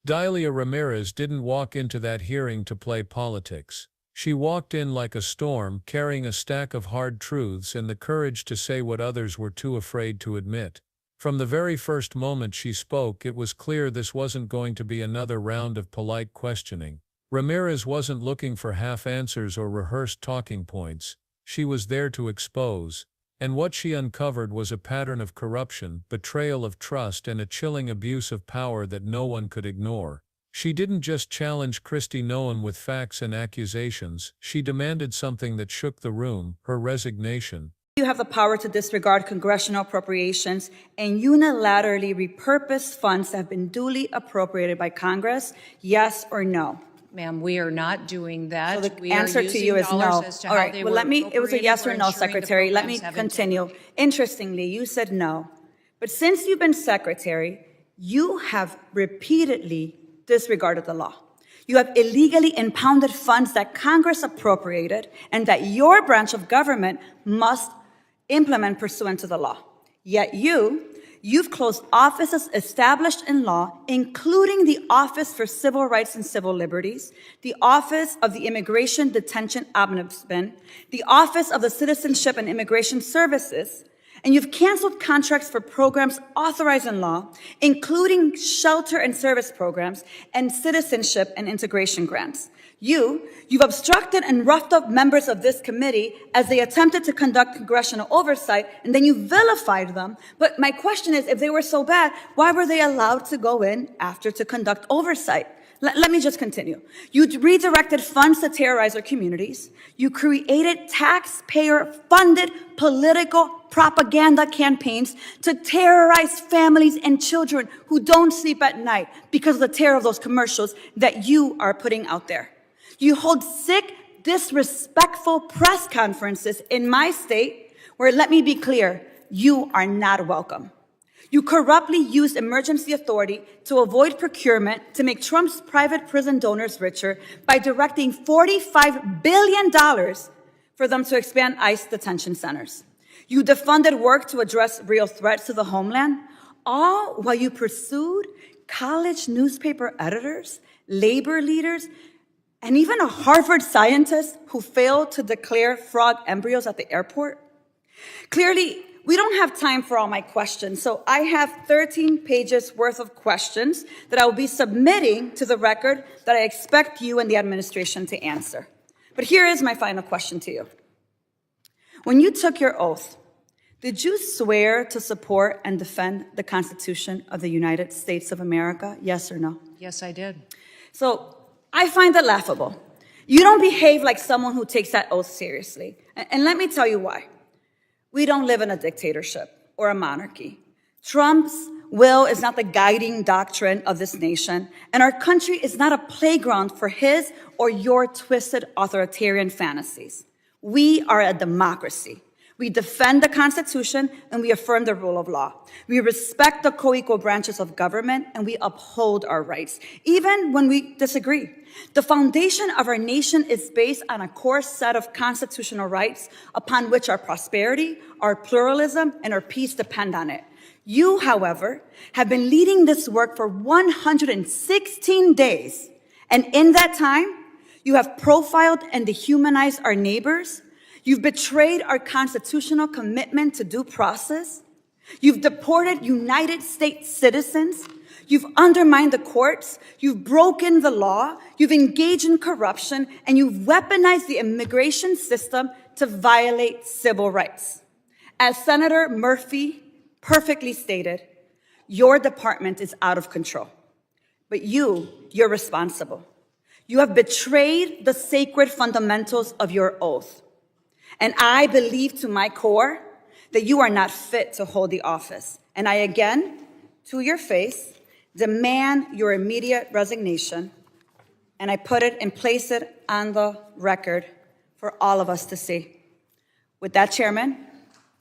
Delia Ramirez didn't walk into that hearing to play politics. She walked in like a storm, carrying a stack of hard truths and the courage to say what others were too afraid to admit. From the very first moment she spoke, it was clear this wasn't going to be another round of polite questioning. Ramirez wasn't looking for half answers or rehearsed talking points. She was there to expose. And what she uncovered was a pattern of corruption, betrayal of trust, and a chilling abuse of power that no one could ignore. She didn't just challenge Kristi Noem with facts and accusations, she demanded something that shook the room: her resignation. You have the power to disregard congressional appropriations and unilaterally repurpose funds that have been duly appropriated by Congress, yes or no? Ma'am, we are not doing that. So the we are answer to using you is no. dollars as to All how right, they well, were it was a yes or appropriated. no, We're ensuring the Secretary. Let me programs have continue. integrity. Interestingly, you said no. But since you've been Secretary, you have repeatedly disregarded the law. You have illegally impounded funds that Congress appropriated and that your branch of government must implement pursuant to the law. Yet you've closed offices established in law, including the Office for Civil Rights and Civil Liberties, the Office of the Immigration Detention Ombudsman, the Office of the Citizenship and Immigration Services, and you've canceled contracts for programs authorized in law, including shelter and service programs and citizenship and integration grants. You've obstructed and roughed up members of this committee as they attempted to conduct congressional oversight, and then you vilified them. But my question is, if they were so bad, why were they allowed to go in after to conduct oversight? Let me just continue. You redirected funds to terrorize our communities. You created taxpayer-funded political propaganda campaigns to terrorize families and children who don't sleep at night because of the terror of those commercials that you are putting out there. You hold sick, disrespectful press conferences in my state where, let me be clear, you are not welcome. You corruptly used emergency authority to avoid procurement to make Trump's private prison donors richer by directing $45 billion for them to expand ICE detention centers. You defunded work to address real threats to the homeland, all while you pursued college newspaper editors, labor leaders, and even a Harvard scientist who failed to declare frog embryos at the airport. Clearly, we don't have time for all my questions, so I have 13 pages worth of questions that I will be submitting to the record that I expect you and the administration to answer. But here is my final question to you. When you took your oath, did you swear to support and defend the Constitution of the United States of America? Yes or no? Yes, I did. So I find it laughable. You don't behave like someone who takes that oath seriously. And let me tell you why. We don't live in a dictatorship or a monarchy. Trump's will is not the guiding doctrine of this nation, and our country is not a playground for his or your twisted authoritarian fantasies. We are a democracy. We defend the Constitution and we affirm the rule of law. We respect the co-equal branches of government and we uphold our rights, even when we disagree. The foundation of our nation is based on a core set of constitutional rights upon which our prosperity, our pluralism, and our peace depend on it. You, however, have been leading this work for 116 days. And in that time, you have profiled and dehumanized our neighbors. You've betrayed our constitutional commitment to due process. You've deported United States citizens. You've undermined the courts. You've broken the law. You've engaged in corruption, and you've weaponized the immigration system to violate civil rights. As Senator Murphy perfectly stated, your department is out of control, but you're responsible. You have betrayed the sacred fundamentals of your oath. And I believe to my core that you are not fit to hold the office. And I again, to your face, demand your immediate resignation. And I put it and place it on the record for all of us to see. With that, Chairman,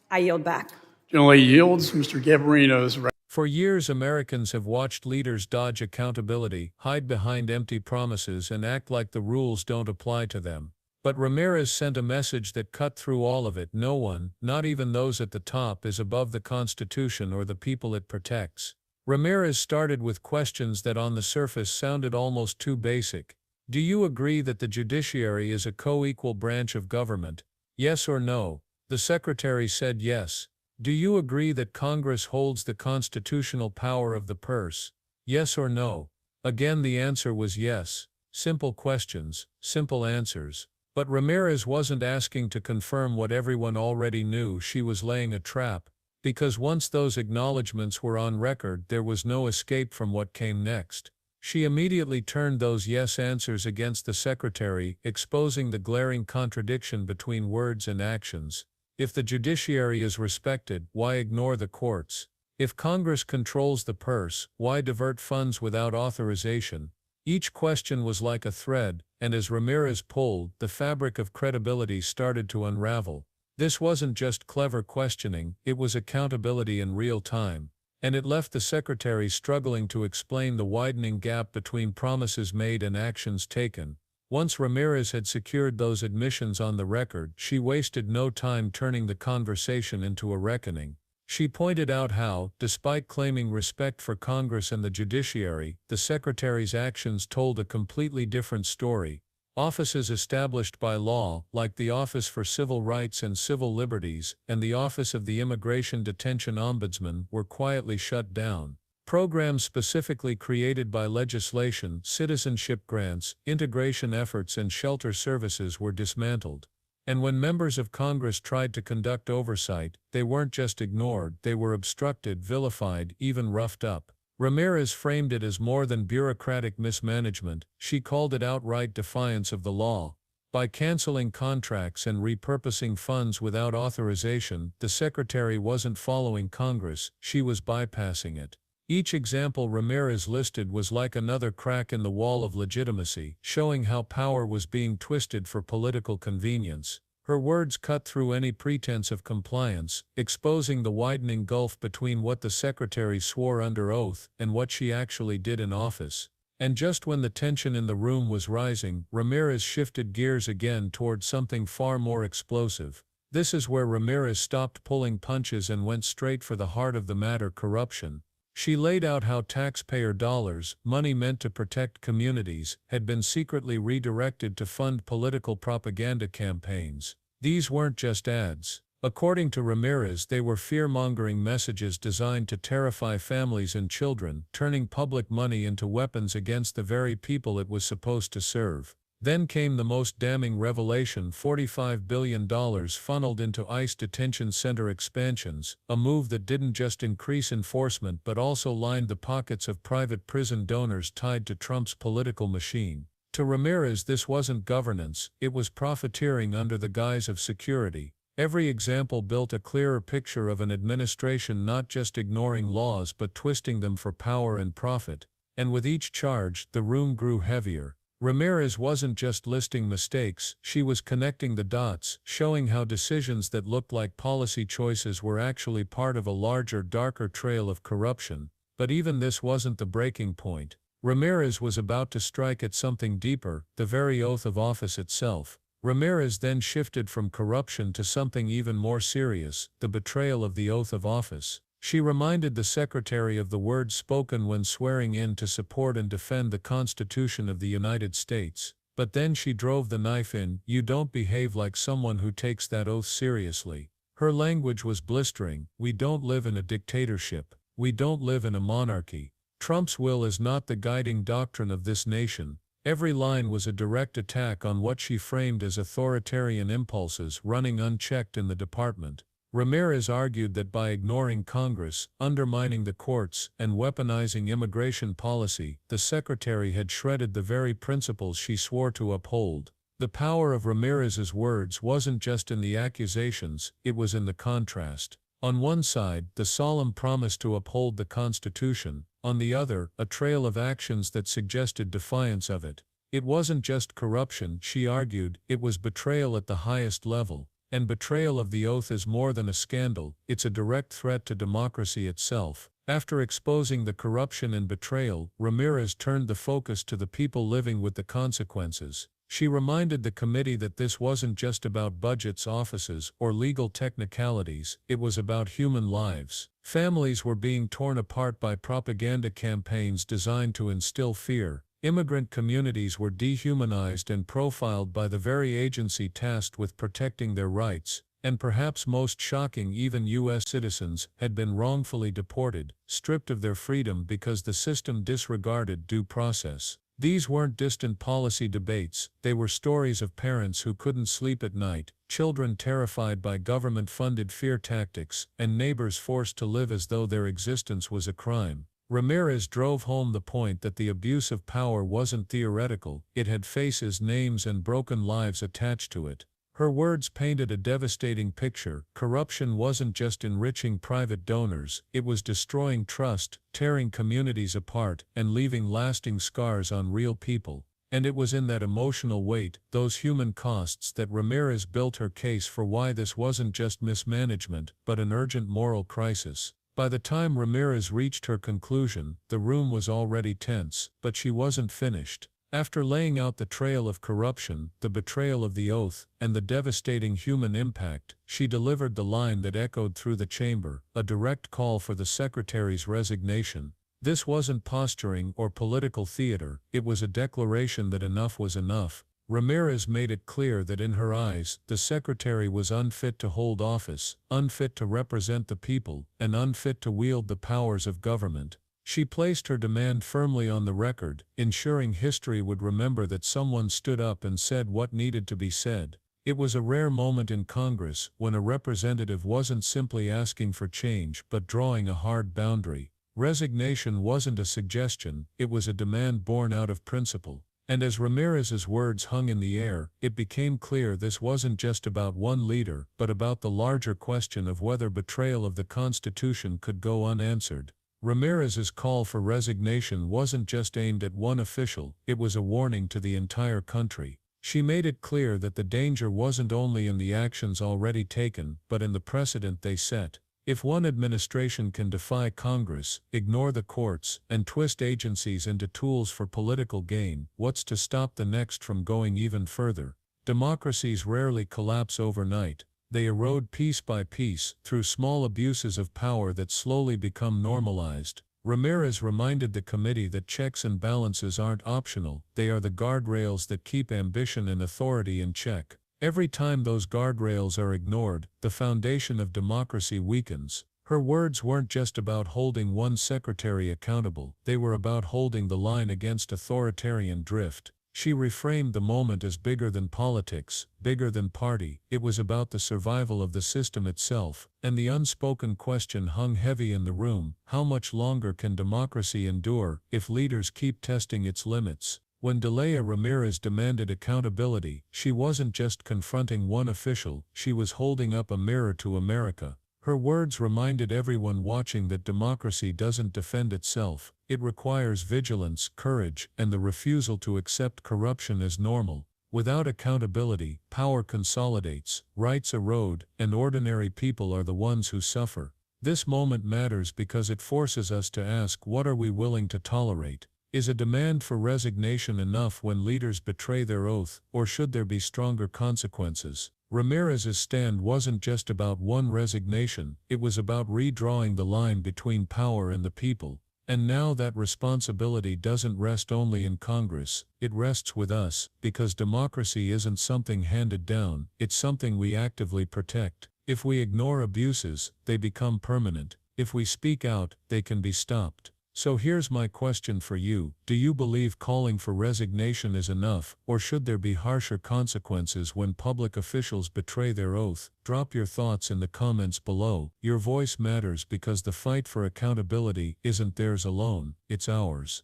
I yield back. Generally yields. Mr. Gabarino's. For years, Americans have watched leaders dodge accountability, hide behind empty promises, and act like the rules don't apply to them. But Ramirez sent a message that cut through all of it. No one, not even those at the top, is above the Constitution or the people it protects. Ramirez started with questions that on the surface sounded almost too basic. Do you agree that the judiciary is a co-equal branch of government? Yes or no? The secretary said yes. Do you agree that Congress holds the constitutional power of the purse? Yes or no? Again the answer was yes. Simple questions, simple answers. But Ramirez wasn't asking to confirm what everyone already knew. She was laying a trap, because once those acknowledgments were on record there was no escape from what came next. She immediately turned those yes answers against the secretary, exposing the glaring contradiction between words and actions. If the judiciary is respected, why ignore the courts? If Congress controls the purse, why divert funds without authorization? Each question was like a thread, and as Ramirez pulled, the fabric of credibility started to unravel. This wasn't just clever questioning, it was accountability in real time. And it left the secretary struggling to explain the widening gap between promises made and actions taken. Once Ramirez had secured those admissions on the record, she wasted no time turning the conversation into a reckoning. She pointed out how, despite claiming respect for Congress and the judiciary, the secretary's actions told a completely different story. Offices established by law, like the Office for Civil Rights and Civil Liberties, and the Office of the Immigration Detention Ombudsman, were quietly shut down. Programs specifically created by legislation, citizenship grants, integration efforts and shelter services were dismantled. And when members of Congress tried to conduct oversight, they weren't just ignored, they were obstructed, vilified, even roughed up. Ramirez framed it as more than bureaucratic mismanagement. She called it outright defiance of the law. By canceling contracts and repurposing funds without authorization, the secretary wasn't following Congress, she was bypassing it. Each example Ramirez listed was like another crack in the wall of legitimacy, showing how power was being twisted for political convenience. Her words cut through any pretense of compliance, exposing the widening gulf between what the secretary swore under oath and what she actually did in office. And just when the tension in the room was rising, Ramirez shifted gears again toward something far more explosive. This is where Ramirez stopped pulling punches and went straight for the heart of the matter: corruption. She laid out how taxpayer dollars, money meant to protect communities, had been secretly redirected to fund political propaganda campaigns. These weren't just ads. According to Ramirez, they were fear-mongering messages designed to terrify families and children, turning public money into weapons against the very people it was supposed to serve. Then came the most damning revelation: $45 billion funneled into ICE detention center expansions, a move that didn't just increase enforcement but also lined the pockets of private prison donors tied to Trump's political machine. To Ramirez, this wasn't governance, it was profiteering under the guise of security. Every example built a clearer picture of an administration not just ignoring laws but twisting them for power and profit. And with each charge, the room grew heavier. Ramirez wasn't just listing mistakes, she was connecting the dots, showing how decisions that looked like policy choices were actually part of a larger, darker trail of corruption. But even this wasn't the breaking point. Ramirez was about to strike at something deeper, the very oath of office itself. Ramirez then shifted from corruption to something even more serious: the betrayal of the oath of office. She reminded the secretary of the words spoken when swearing in to support and defend the Constitution of the United States. But then she drove the knife in: "You don't behave like someone who takes that oath seriously." Her language was blistering: "We don't live in a dictatorship. We don't live in a monarchy. Trump's will is not the guiding doctrine of this nation." Every line was a direct attack on what she framed as authoritarian impulses running unchecked in the department. Ramirez argued that by ignoring Congress, undermining the courts, and weaponizing immigration policy, the secretary had shredded the very principles she swore to uphold. The power of Ramirez's words wasn't just in the accusations, it was in the contrast. On one side, the solemn promise to uphold the Constitution; on the other, a trail of actions that suggested defiance of it. It wasn't just corruption, she argued, it was betrayal at the highest level. And betrayal of the oath is more than a scandal, it's a direct threat to democracy itself. After exposing the corruption and betrayal, Ramirez turned the focus to the people living with the consequences. She reminded the committee that this wasn't just about budgets, offices, or legal technicalities, it was about human lives. Families were being torn apart by propaganda campaigns designed to instill fear. Immigrant communities were dehumanized and profiled by the very agency tasked with protecting their rights. And perhaps most shocking, even U.S. citizens had been wrongfully deported, stripped of their freedom because the system disregarded due process. These weren't distant policy debates, they were stories of parents who couldn't sleep at night, children terrified by government-funded fear tactics, and neighbors forced to live as though their existence was a crime. Ramirez drove home the point that the abuse of power wasn't theoretical, it had faces, names, and broken lives attached to it. Her words painted a devastating picture. Corruption wasn't just enriching private donors, it was destroying trust, tearing communities apart, and leaving lasting scars on real people. And it was in that emotional weight, those human costs, that Ramirez built her case for why this wasn't just mismanagement, but an urgent moral crisis. By the time Ramirez reached her conclusion, the room was already tense, but she wasn't finished. After laying out the trail of corruption, the betrayal of the oath, and the devastating human impact, she delivered the line that echoed through the chamber, a direct call for the secretary's resignation. This wasn't posturing or political theater, it was a declaration that enough was enough. Ramirez made it clear that in her eyes, the secretary was unfit to hold office, unfit to represent the people, and unfit to wield the powers of government. She placed her demand firmly on the record, ensuring history would remember that someone stood up and said what needed to be said. It was a rare moment in Congress when a representative wasn't simply asking for change but drawing a hard boundary. Resignation wasn't a suggestion, it was a demand born out of principle. And as Ramirez's words hung in the air, it became clear this wasn't just about one leader, but about the larger question of whether betrayal of the Constitution could go unanswered. Ramirez's call for resignation wasn't just aimed at one official, it was a warning to the entire country. She made it clear that the danger wasn't only in the actions already taken, but in the precedent they set. If one administration can defy Congress, ignore the courts, and twist agencies into tools for political gain, what's to stop the next from going even further? Democracies rarely collapse overnight. They erode piece by piece, through small abuses of power that slowly become normalized. Ramirez reminded the committee that checks and balances aren't optional, they are the guardrails that keep ambition and authority in check. Every time those guardrails are ignored, the foundation of democracy weakens. Her words weren't just about holding one secretary accountable, they were about holding the line against authoritarian drift. She reframed the moment as bigger than politics, bigger than party. It was about the survival of the system itself, and the unspoken question hung heavy in the room: how much longer can democracy endure if leaders keep testing its limits? When Delia Ramirez demanded accountability, she wasn't just confronting one official, she was holding up a mirror to America. Her words reminded everyone watching that democracy doesn't defend itself, it requires vigilance, courage, and the refusal to accept corruption as normal. Without accountability, power consolidates, rights erode, and ordinary people are the ones who suffer. This moment matters because it forces us to ask, what are we willing to tolerate? Is a demand for resignation enough when leaders betray their oath, or should there be stronger consequences? Ramirez's stand wasn't just about one resignation, it was about redrawing the line between power and the people. And now that responsibility doesn't rest only in Congress, it rests with us, because democracy isn't something handed down, it's something we actively protect. If we ignore abuses, they become permanent. If we speak out, they can be stopped. So here's my question for you: do you believe calling for resignation is enough, or should there be harsher consequences when public officials betray their oath? Drop your thoughts in the comments below. Your voice matters because the fight for accountability isn't theirs alone, it's ours.